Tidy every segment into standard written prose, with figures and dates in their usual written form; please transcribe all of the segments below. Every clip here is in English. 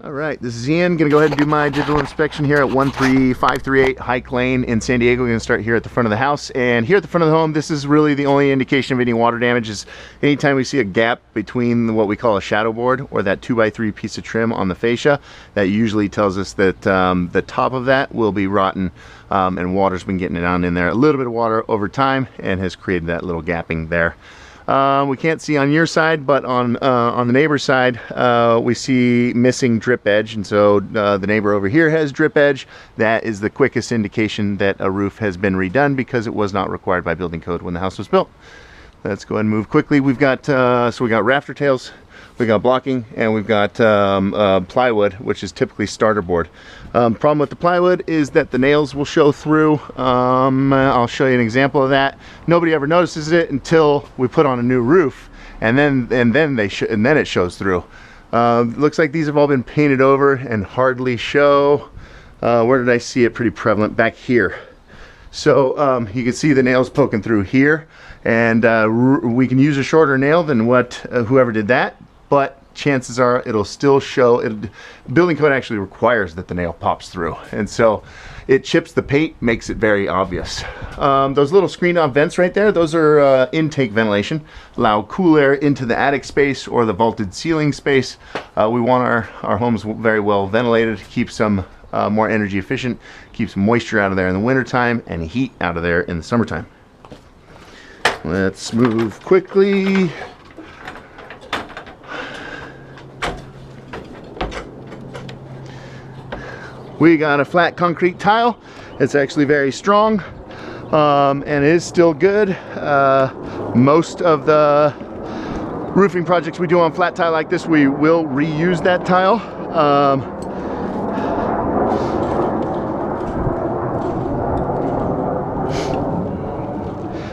All right, this is Ian. Gonna go ahead and do my digital inspection here at 13538 Hike Lane in San Diego. We're gonna start here at the front of the house. And here at the front of the home, this is really the only indication of any water damage. Is anytime we see a gap between what we call a shadow board or that 2x3 piece of trim on the fascia, that usually tells us that the top of that will be rotten and water's been getting down in there. A little bit of water over time and has created that little gapping there. We can't see on your side, but on the neighbor's side, we see missing drip edge, and so the neighbor over here has drip edge. That is the quickest indication that a roof has been redone because it was not required by building code when the house was built. Let's go ahead and move quickly. We've got so we got rafter tails, we got blocking, and we've got plywood, which is typically starter board. Problem with the plywood is that the nails will show through. I'll show you an example of that. Nobody ever notices it until we put on a new roof, and then it shows through. Looks like these have all been painted over and hardly show. Where did I see it pretty prevalent? Back here. So you can see the nails poking through here, and we can use a shorter nail than what whoever did that, but chances are it'll still show. Building code actually requires that the nail pops through, and so it chips the paint, makes it very obvious. Those little screen off vents right there, those are intake ventilation, allow cool air into the attic space or the vaulted ceiling space. We want our homes very well ventilated, keep some more energy efficient, keeps moisture out of there in the wintertime and heat out of there in the summertime. Let's move quickly. We got a flat concrete tile. It's actually very strong and it is still good. Most of the roofing projects we do on flat tile like this, we will reuse that tile.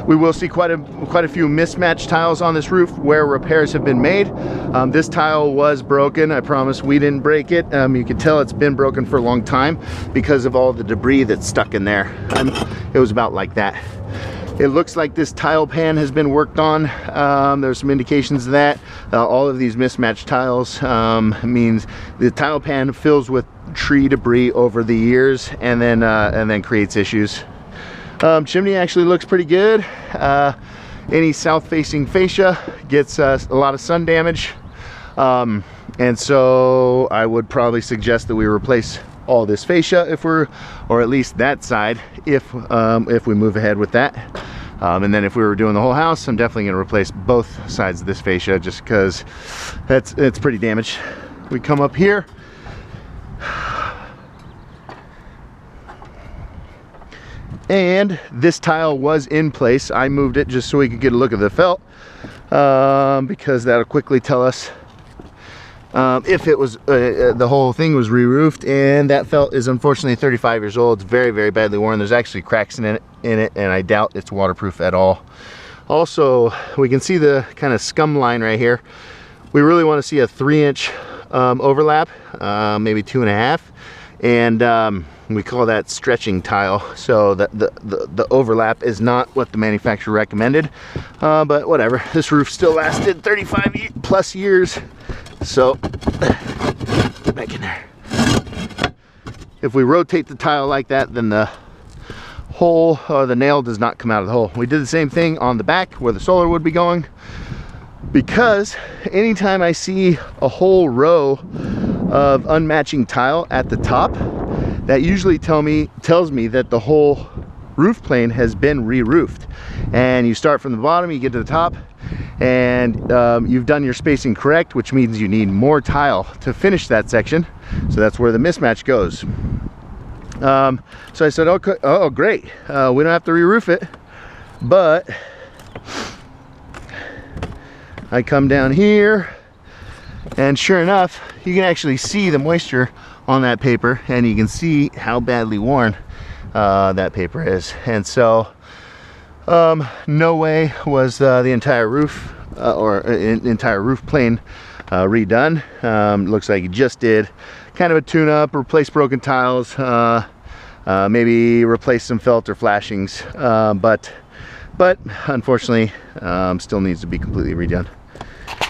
We will see quite a few mismatched tiles on this roof where repairs have been made. This tile was broken. I promise we didn't break it. You can tell it's been broken for a long time because of all the debris that's stuck in there. It was about like that. It looks like this tile pan has been worked on. There's some indications of that. All of these mismatched tiles means the tile pan fills with tree debris over the years and then creates issues. Chimney actually looks pretty good. Any south-facing fascia gets a lot of sun damage, and so I would probably suggest that we replace all this fascia or at least that side, if we move ahead with that. And then if we were doing the whole house, I'm definitely going to replace both sides of this fascia just because it's pretty damaged. We come up here. And this tile was in place. I moved it just so we could get a look at the felt, because that'll quickly tell us if it was the whole thing was re-roofed. And that felt is unfortunately 35 years old. It's very, very badly worn. There's actually cracks in it, and I doubt it's waterproof at all. Also, we can see the kind of scum line right here. We really want to see a 3-inch overlap, maybe 2.5, and we call that stretching tile. So the overlap is not what the manufacturer recommended, but whatever. This roof still lasted 35 plus years, so get back in there. If we rotate the tile like that, then the hole or the nail does not come out of the hole. We did the same thing on the back where the solar would be going, because anytime I see a whole row of unmatching tile at the top, that usually tells me that the whole roof plane has been re-roofed. And you start from the bottom, you get to the top, and you've done your spacing correct, which means you need more tile to finish that section. So that's where the mismatch goes. So I said, okay, oh great, we don't have to re-roof it. But I come down here, and sure enough, you can actually see the moisture on that paper, and you can see how badly worn that paper is. And so no way was the entire roof or entire roof plane redone. Looks like you just did kind of a tune-up, replace broken tiles, maybe replace some felt or flashings, but unfortunately still needs to be completely redone.